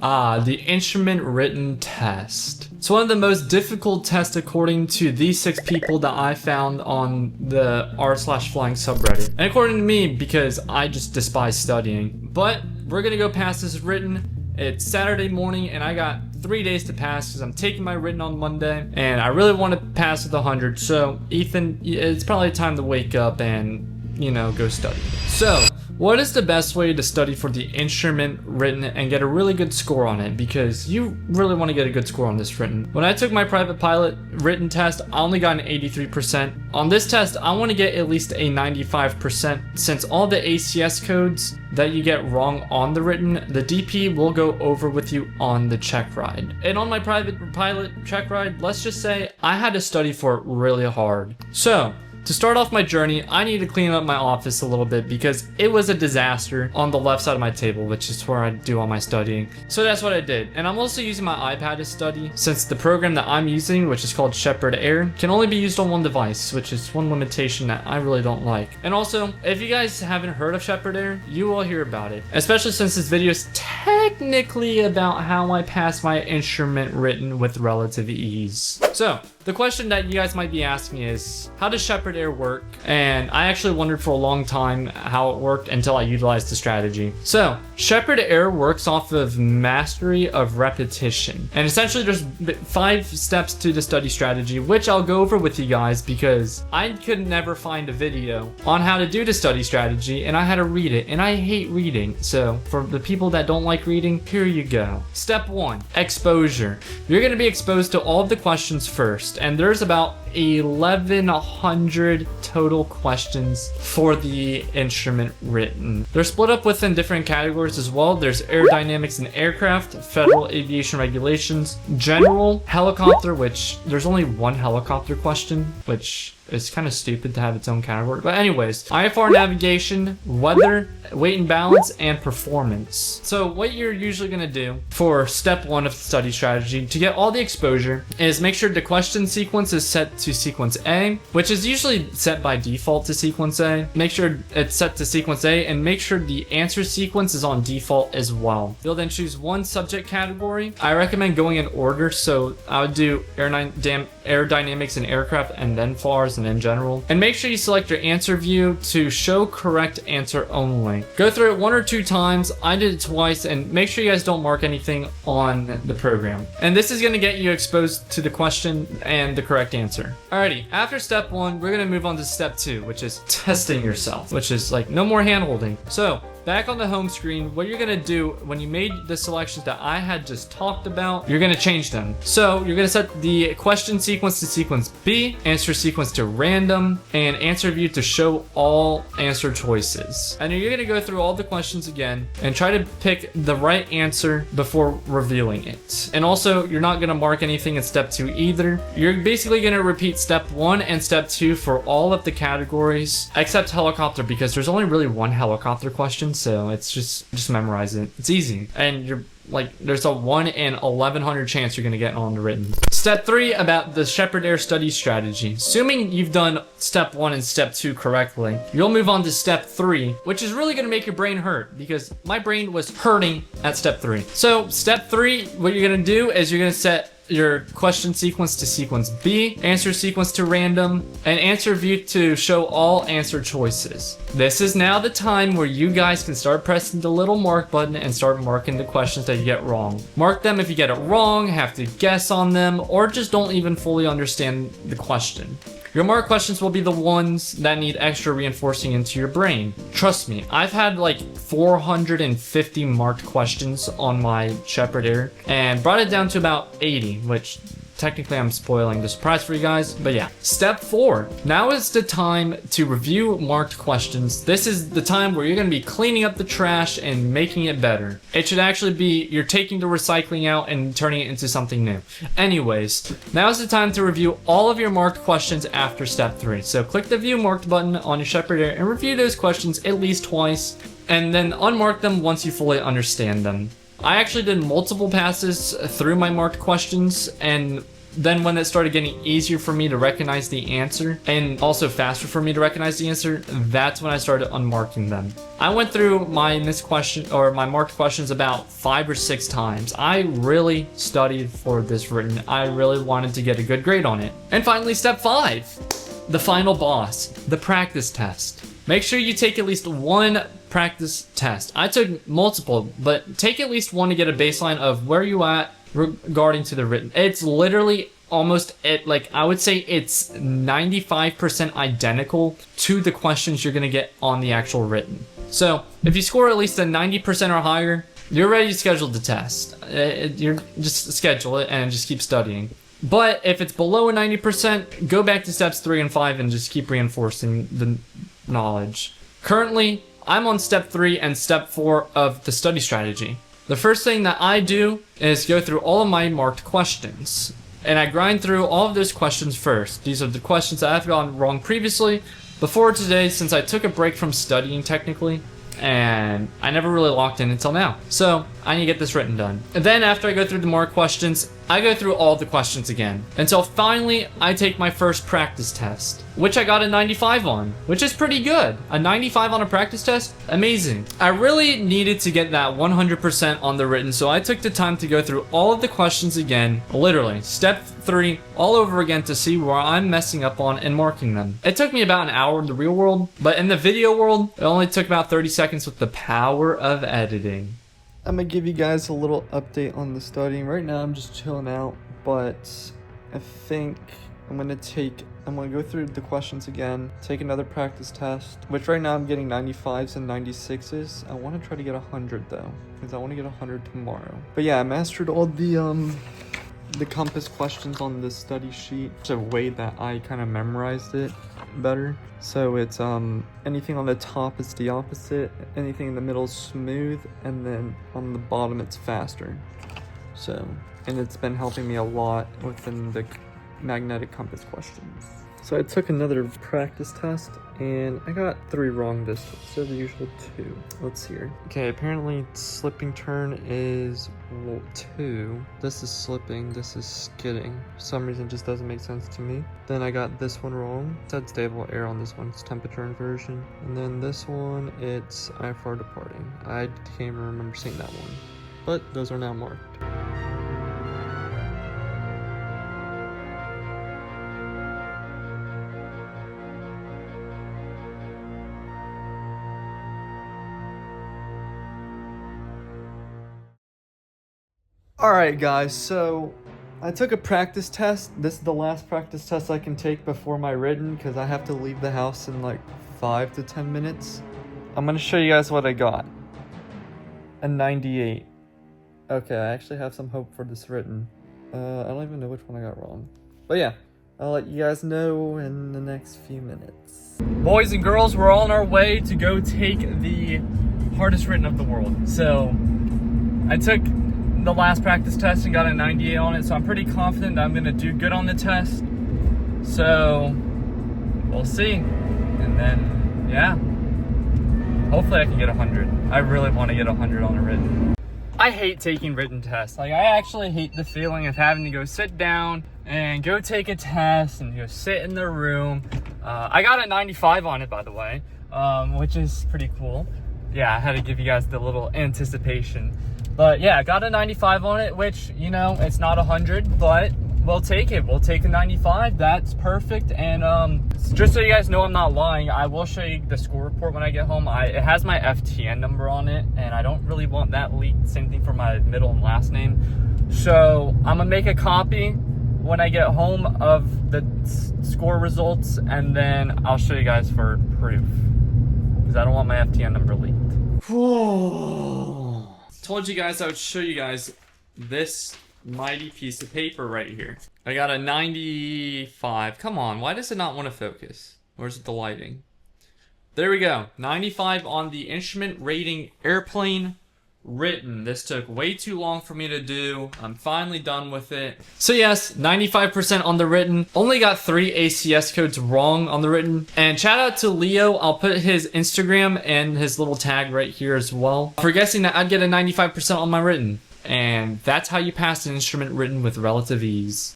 The instrument written test. It's one of the most difficult tests according to these 6 people that I found on the r/flying subreddit. And according to me, because I just despise studying. But we're gonna go pass this written. It's Saturday morning and I got 3 days to pass because I'm taking my written on Monday and I really want to pass with 100. So Ethan, it's probably time to wake up and, go study. So, what is the best way to study for the instrument written and get a really good score on it? Because you really want to get a good score on this written. When I took my private pilot written test, I only got an 83%. On this test, I want to get at least a 95% since all the ACS codes that you get wrong on the written, the DP will go over with you on the check ride. And on my private pilot check ride, let's just say I had to study for it really hard. So, to start off my journey, I need to clean up my office a little bit because it was a disaster on the left side of my table, which is where I do all my studying. So that's what I did. And I'm also using my iPad to study since the program that I'm using, which is called Sheppard Air, can only be used on one device, which is one limitation that I really don't like. And also, if you guys haven't heard of Sheppard Air, you will hear about it, especially since this video is technically about how I pass my instrument written with relative ease. So, the question that you guys might be asking is, how does Sheppard Air work? And I actually wondered for a long time how it worked until I utilized the strategy. So, Sheppard Air works off of mastery of repetition. And essentially there's 5 steps to the study strategy, which I'll go over with you guys because I could never find a video on how to do the study strategy and I had to read it and I hate reading. So, for the people that don't like reading, here you go. Step 1, exposure. You're going to be exposed to all of the questions first. And there's about 1,100 total questions for the instrument written. They're split up within different categories as well. There's aerodynamics and aircraft, federal aviation regulations, general, helicopter, which there's only one helicopter question, which is kind of stupid to have its own category. But anyways, IFR navigation, weather, weight and balance, and performance. So what you're usually going to do for step 1 of the study strategy to get all the exposure is make sure the question sequence is set to sequence A, which is usually set by default to sequence A. Make sure it's set to sequence A and make sure the answer sequence is on default as well. You'll then choose one subject category. I recommend going in order, so I would do aerodynamics and aircraft and then FARs and then general. And make sure you select your answer view to show correct answer only. Go through it 1 or 2 times. I did it twice, and make sure you guys don't mark anything on the program. And this is going to get you exposed to the question and the correct answer. Alrighty, after step 1, we're going to move on to step 2, which is testing yourself, which is like no more hand holding. So back on the home screen, what you're gonna do when you made the selections that I had just talked about, you're gonna change them. So you're gonna set the question sequence to sequence B, answer sequence to random, and answer view to show all answer choices. And you're gonna go through all the questions again and try to pick the right answer before revealing it. And also, you're not gonna mark anything in step 2 either. You're basically gonna repeat step 1 and step 2 for all of the categories except helicopter, because there's only really one helicopter question. So it's just memorize it. It's easy. And you're like, there's a 1 in 1,100 chance you're gonna get on the written. Step 3 about the Sheppard Air study strategy. Assuming you've done step 1 and step 2 correctly, you'll move on to step 3, which is really gonna make your brain hurt because my brain was hurting at step 3. So step 3, what you're gonna do is you're gonna set your question sequence to sequence B, answer sequence to random, and answer view to show all answer choices. This is now the time where you guys can start pressing the little mark button and start marking the questions that you get wrong. Mark them if you get it wrong, have to guess on them, or just don't even fully understand the question. Your marked questions will be the ones that need extra reinforcing into your brain. Trust me, I've had like 450 marked questions on my Sheppard Air and brought it down to about 80, which technically I'm spoiling the surprise for you guys, but yeah. Step 4. Now is the time to review marked questions. This is the time where you're going to be cleaning up the trash and making it better. It should actually be you're taking the recycling out and turning it into something new. Anyways, now is the time to review all of your marked questions after step 3. So click the view marked button on your Sheppard Air and review those questions at least twice, and then unmark them once you fully understand them. I actually did multiple passes through my marked questions, and Then when it started getting easier for me to recognize the answer and also faster for me to recognize the answer, that's when I started unmarking them. I went through my missed question or my marked questions about 5 or 6 times. I really studied for this written. I really wanted to get a good grade on it. And finally, step 5, the final boss, the practice test. Make sure you take at least one practice test. I took multiple, but take at least one to get a baseline of where you at regarding to the written. It's literally almost like I would say it's 95% identical to the questions you're gonna get on the actual written. So if you score at least a 90% or higher, you're ready to schedule the test. You're just schedule it and just keep studying. But if it's below a 90%, go back to steps 3 and 5 and just keep reinforcing the knowledge. Currently, I'm on step 3 and step 4 of the study strategy. The first thing that I do is go through all of my marked questions. And I grind through all of those questions first. These are the questions that I've gotten wrong previously. Before today, since I took a break from studying technically, and I never really locked in until now. So I need to get this written done. And then after I go through the more questions, I go through all the questions again until finally I take my first practice test, which I got a 95 on, which is pretty good. A 95 on a practice test, amazing. I really needed to get that 100% on the written, so I took the time to go through all of the questions again, literally step 3 all over again to see where I'm messing up on and marking them. It took me about an hour in the real world, but in the video world, it only took about 30 seconds with the power of editing. I'm gonna give you guys a little update on the studying. Right now I'm just chilling out, but I think I'm gonna go through the questions again, take another practice test, which right now I'm getting 95s and 96s. I wanna try to get 100 though, because I wanna get 100 tomorrow. But yeah, I mastered all the compass questions on the study sheet. It's a way that I kind of memorized it better. So it's anything on the top is the opposite, anything in the middle is smooth, and then on the bottom it's faster. So, and it's been helping me a lot within the magnetic compass questions. So I took another practice test and I got 3 wrong this time instead of the usual 2. Let's see here. Okay, apparently slipping turn is 2. This is slipping, this is skidding. For some reason it just doesn't make sense to me. Then I got this one wrong. It said stable air on this one, it's temperature inversion. And then this one, it's IFR departing. I can't even remember seeing that one. But those are now marked. Alright guys, so I took a practice test. This is the last practice test I can take before my written because I have to leave the house in like 5 to 10 minutes. I'm going to show you guys what I got. A 98. Okay, I actually have some hope for this written. I don't even know which one I got wrong. But yeah, I'll let you guys know in the next few minutes. Boys and girls, we're all on our way to go take the hardest written of the world. So I took the last practice test and got a 98 on it, so I'm pretty confident that I'm gonna do good on the test. So we'll see, and then yeah, hopefully I can get 100. I really want to get 100 on a written. I hate taking written tests. Like, I actually hate the feeling of having to go sit down and go take a test and go sit in the room. I got a 95 on it, by the way, which is pretty cool. Yeah, I had to give you guys the little anticipation. But yeah, I got a 95 on it, which, you know, it's not 100, but we'll take it. We'll take a 95. That's perfect. And just so you guys know I'm not lying, I will show you the score report when I get home. It has my FTN number on it, and I don't really want that leaked. Same thing for my middle and last name. So I'm gonna make a copy when I get home of the score results, and then I'll show you guys for proof, because I don't want my FTN number leaked. Told you guys I would show you guys this mighty piece of paper right here. I got a 95. Come on, why does it not want to focus? Or is it the lighting? There we go. 95 on the instrument rating airplane written. This took way too long for me to do. I'm finally done with it. So yes, 95% on the written. Only got 3 ACS codes wrong on the written. And shout out to Leo. I'll put his Instagram and his little tag right here as well for guessing that I'd get a 95% on my written. And that's how you pass an instrument written with relative ease.